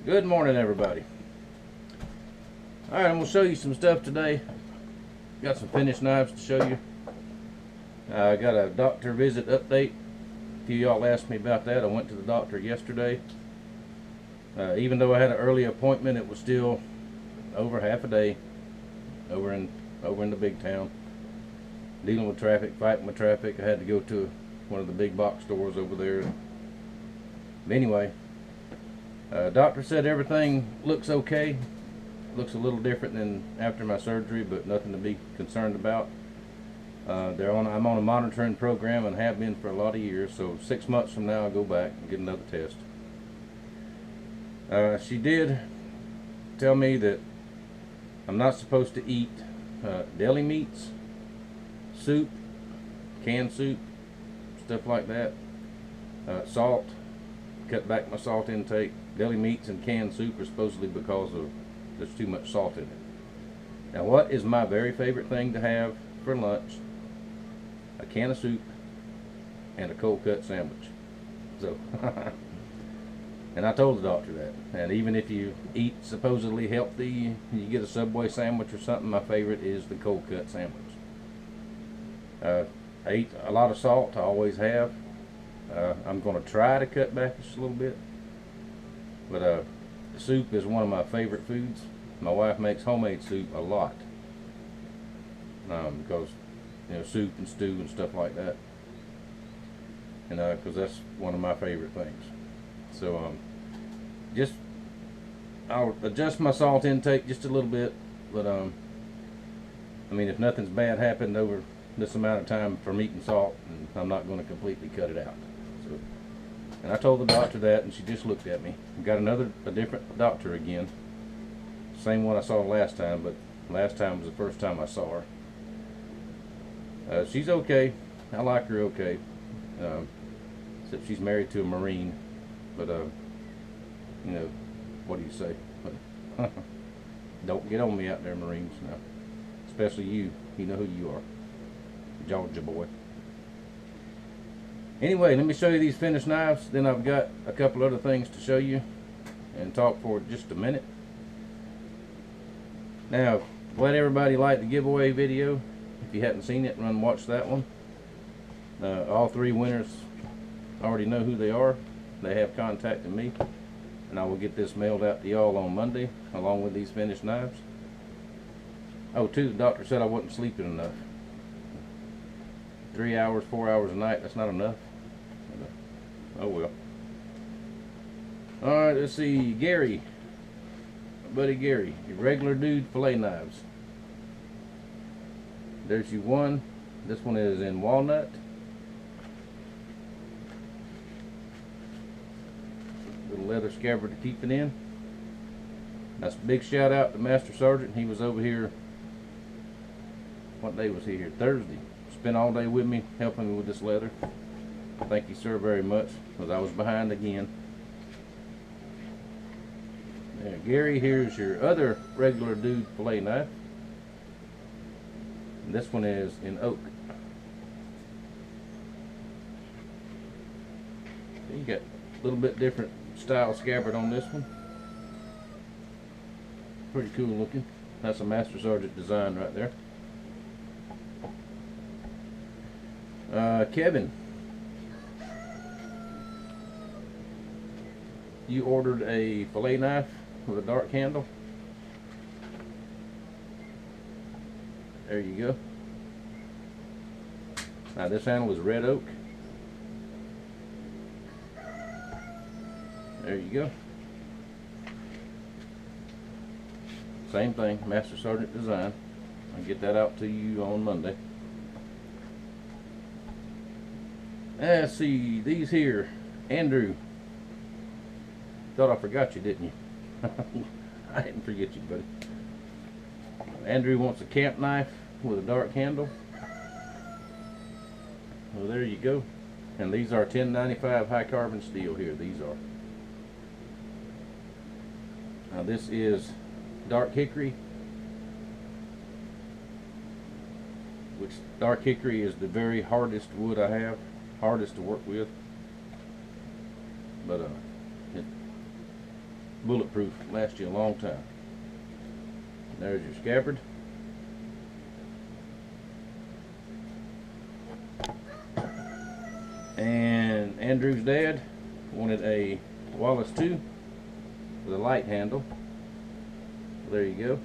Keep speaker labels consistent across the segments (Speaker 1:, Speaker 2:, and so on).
Speaker 1: Good morning, everybody. Alright, I'm going to show you some stuff today. Got some finished knives to show you. I got a doctor visit update. A few of y'all asked me about that. I went to the doctor yesterday. Even though I had an early appointment, it was still over half a day over in the big town. Dealing with traffic, fighting with traffic. I had to go to one of the big box stores over there. But anyway, doctor said everything looks okay. Looks a little different than after my surgery, but nothing to be concerned about. I'm on a monitoring program and have been for a lot of years, so 6 months from now I'll go back and get another test. She did tell me that I'm not supposed to eat deli meats, soup, canned soup, stuff like that. Salt, cut back my salt intake. Deli meats and canned soup are supposedly because of there's too much salt in it. Now, what is my very favorite thing to have for lunch? A can of soup and a cold cut sandwich. So, and I told the doctor that. And even if you eat supposedly healthy, you get a Subway sandwich or something, my favorite is the cold cut sandwich. I eat a lot of salt, I always have. I'm going to try to cut back just a little bit. But soup is one of my favorite foods. My wife makes homemade soup a lot. Because, soup and stew and stuff like that. And because that's one of my favorite things. So, I'll adjust my salt intake just a little bit. But, if nothing's bad happened over this amount of time from eating salt, I'm not going to completely cut it out. So, and I told the doctor that, and she just looked at me. Got a different doctor again. Same one I saw last time, but last time was the first time I saw her. She's okay. I like her okay. Except she's married to a Marine. But, what do you say? Don't get on me out there, Marines. No. Especially you. You know who you are. Georgia boy. Anyway, let me show you these finished knives. Then I've got a couple other things to show you and talk for just a minute. Now, glad everybody liked the giveaway video. If you hadn't seen it, run and watch that one. All three winners already know who they are. They have contacted me, and I will get this mailed out to y'all on Monday along with these finished knives. Oh, too, the doctor said I wasn't sleeping enough. 3 hours, 4 hours a night, that's not enough. Oh well. Alright, let's see. Gary. My buddy Gary. Your regular dude fillet knives. There's you one. This one is in walnut. Little leather scabbard to keep it in. That's a big shout out to Master Sergeant. He was over here. What day was he here? Thursday. Spent all day with me, helping me with this leather. Thank you, sir, very much, because I was behind again. There, Gary, here's your other regular dude fillet knife. And this one is in oak. So you got a little bit different style scabbard on this one. Pretty cool looking. That's a Master Sergeant design right there. Kevin, you ordered a fillet knife with a dark handle. There you go. Now this handle is red oak. There you go. Same thing, Master Sergeant design. I'll get that out to you on Monday. Let's see, these here, Andrew. Thought I forgot you, didn't you? I didn't forget you, buddy. Andrew wants a camp knife with a dark handle. Well, there you go. And these are 1095 high carbon steel here. These are. Now this is dark hickory, which dark hickory is the very hardest wood I have. Hardest to work with, but bulletproof, last you a long time. There's your scabbard. And Andrew's dad wanted a Wallace 2 with a light handle. There you go.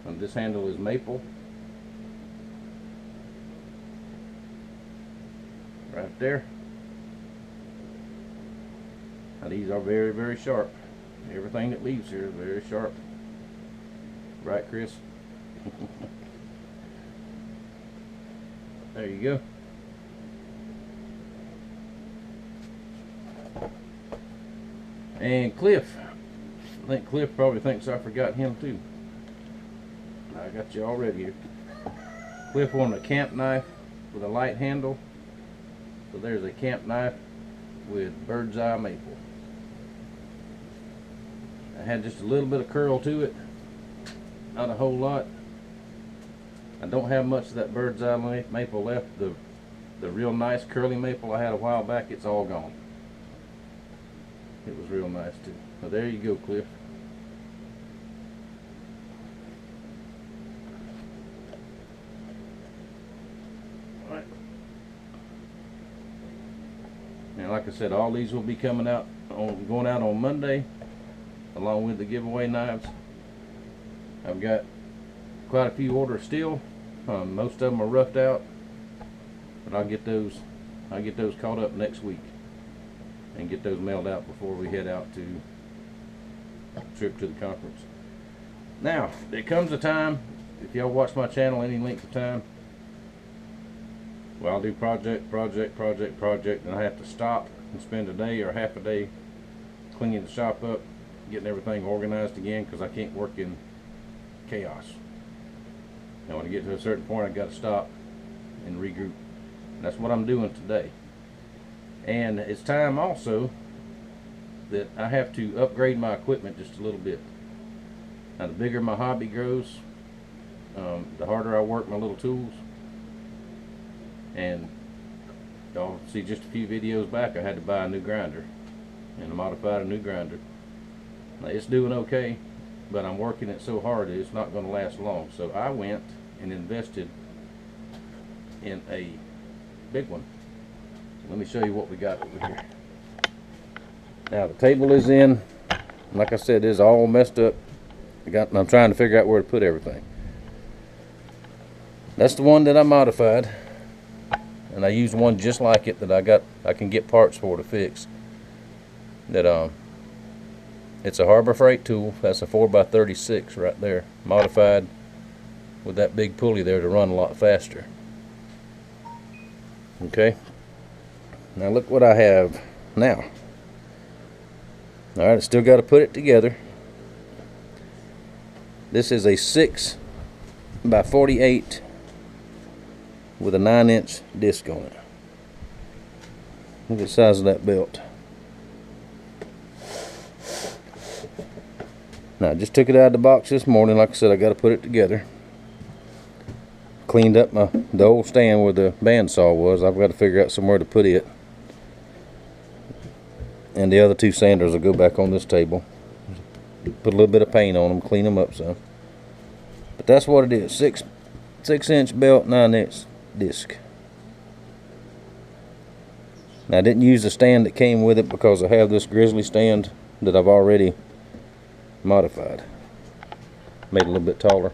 Speaker 1: And this handle is maple. Right there. Now these are very, very sharp. Everything that leaves here is very sharp. Right, Chris? There you go. And Cliff. I think Cliff probably thinks I forgot him too. I got you all ready here. Cliff wanted a camp knife with a light handle. So there's a camp knife with bird's eye maple. I had just a little bit of curl to it. Not a whole lot. I don't have much of that bird's eye maple left. The real nice curly maple I had a while back, it's all gone. It was real nice too. So there you go, Cliff. Alright. And like I said, all these will be coming out going out on Monday, along with the giveaway knives. I've got quite a few orders still. Most of them are roughed out, but I'll get those caught up next week and get those mailed out before we head out to trip to the conference. Now, there comes a time, if y'all watch my channel any length of time, well, I'll do project, and I have to stop and spend a day or half a day cleaning the shop up, getting everything organized again, because I can't work in chaos. Now, when I get to a certain point, I've got to stop and regroup. And that's what I'm doing today. And it's time also that I have to upgrade my equipment just a little bit. Now, the bigger my hobby grows, the harder I work my little tools. And y'all see just a few videos back, I had to buy a new grinder, and I modified a new grinder. Now, it's doing okay, but I'm working it so hard that it's not going to last long. So I went and invested in a big one. Let me show you what we got over here. Now the table is in. Like I said, it's all messed up. I'm trying to figure out where to put everything. That's the one that I modified, and I used one just like it that I can get parts for to fix. That it's a Harbor Freight tool. That's a 4x36 right there, modified with that big pulley there to run a lot faster. Okay. Now look what I have now. Alright, I still got to put it together. This is a 6x48 with a 9-inch disc on it. Look at the size of that belt. Now, I just took it out of the box this morning. Like I said, I got to put it together. Cleaned up the old stand where the bandsaw was. I've got to figure out somewhere to put it. And the other two sanders will go back on this table. Put a little bit of paint on them, clean them up some. But that's what it is. 6-inch belt, 9-inch disc. Now, I didn't use the stand that came with it because I have this Grizzly stand that I've already modified. Made it a little bit taller.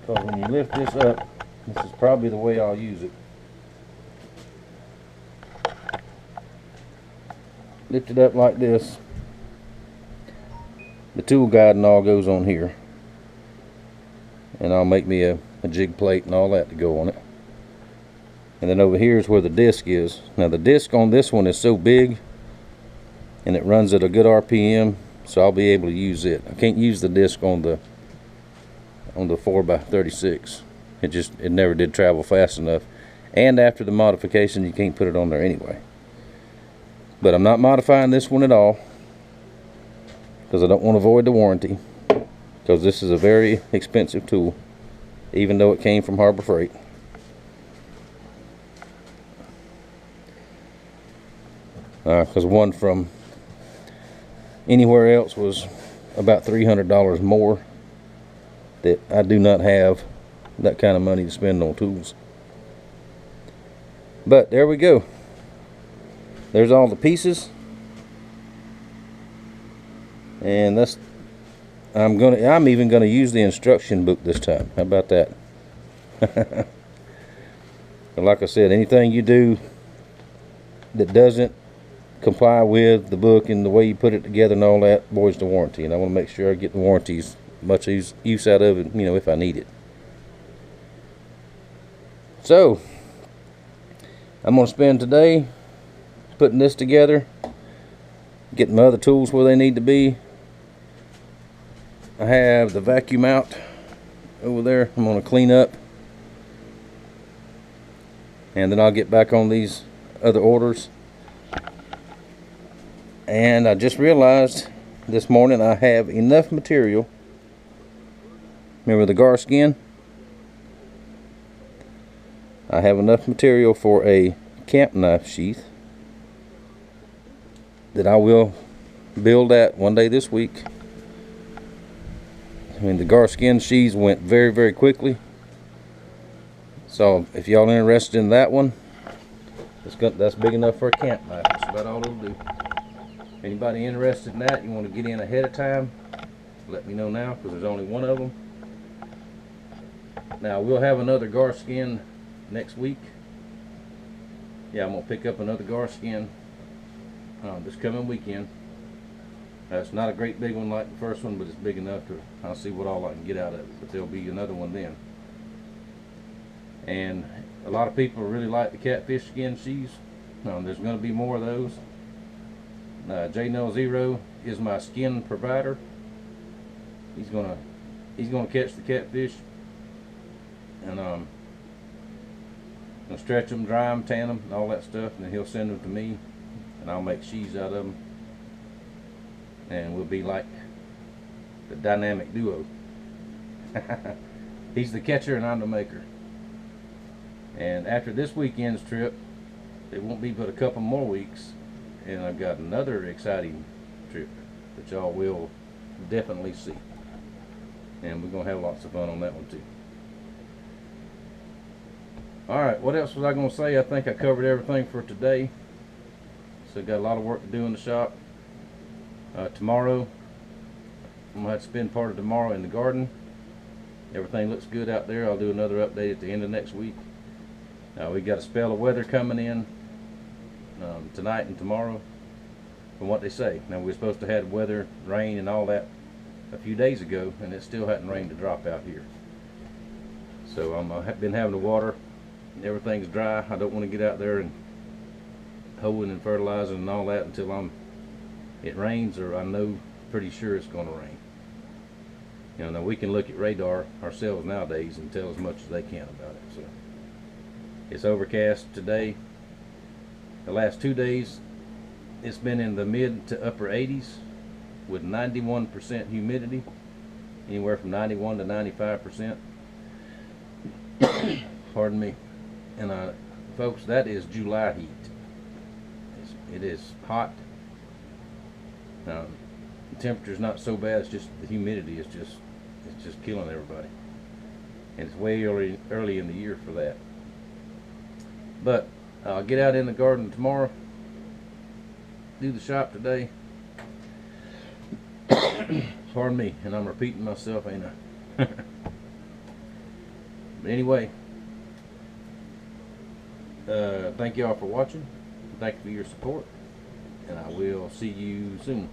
Speaker 1: Because when you lift this up, this is probably the way I'll use it. Lift it up like this. The tool guide and all goes on here. And I'll make me a jig plate and all that to go on it. And then over here is where the disc is. Now the disc on this one is so big and it runs at a good RPM, so I'll be able to use it. I can't use the disc on the 4x36. It never did travel fast enough. And after the modification, you can't put it on there anyway. But I'm not modifying this one at all because I don't want to void the warranty, because this is a very expensive tool, even though it came from Harbor Freight. because one from anywhere else was about $300 more. That I do not have that kind of money to spend on tools. But there we go. There's all the pieces, and that's I'm even gonna use the instruction book this time. How about that? But like I said, anything you do that doesn't comply with the book and the way you put it together and all that, voids the warranty. And I want to make sure I get the warranties much use out of it, you know, if I need it. So I'm going to spend today putting this together, getting my other tools where they need to be. I have the vacuum out over there. I'm going to clean up, and then I'll get back on these other orders. And I just realized this morning I have enough material. Remember the gar skin? I have enough material for a camp knife sheath that I will build that one day this week. I mean, the gar skin sheaths went very, very quickly. So if y'all are interested in that one, that's big enough for a camp knife. That's about all it'll do. If anybody interested in that, you want to get in ahead of time, let me know now, because there's only one of them. Now we'll have another gar skin next week. Yeah, I'm gonna pick up another gar skin this coming weekend. It's not a great big one like the first one, but it's big enough to, I'll see what all I can get out of it. But there'll be another one then. And a lot of people really like the catfish skin sheaths. There's going to be more of those. J-Nell Zero is my skin provider. He's gonna catch the catfish and gonna stretch them, dry them, tan them, and all that stuff, and then he'll send them to me, and I'll make sheaths out of them, and we'll be like the dynamic duo. He's the catcher and I'm the maker. And after this weekend's trip, it won't be but a couple more weeks, and I've got another exciting trip that y'all will definitely see, and we're gonna have lots of fun on that one too. Alright, what else was I gonna say? I think I covered everything for today. So got a lot of work to do in the shop. Tomorrow I'm gonna have to spend part of tomorrow in the garden. Everything looks good out there. I'll do another update at the end of next week. We got a spell of weather coming in tonight and tomorrow, from what they say. Now, we're supposed to have weather, rain and all that a few days ago, and it still hadn't rained a drop out here. So I've been having to water. Everything's dry. I don't want to get out there and hoeing and fertilizing and all that until it rains, or I know pretty sure it's going to rain. You know, now we can look at radar ourselves nowadays and tell as much as they can about it. So it's overcast today. The last 2 days it's been in the mid to upper 80s with 91% humidity, anywhere from 91 to 95%. Pardon me. And folks, that is July heat. It is hot. The temperature's not so bad, it's just the humidity is just killing everybody, and it's way early in the year for that. But I'll get out in the garden tomorrow, do the shop today. Pardon me, and I'm repeating myself, ain't I? But anyway, thank y'all for watching. Thank you for your support, and I will see you soon.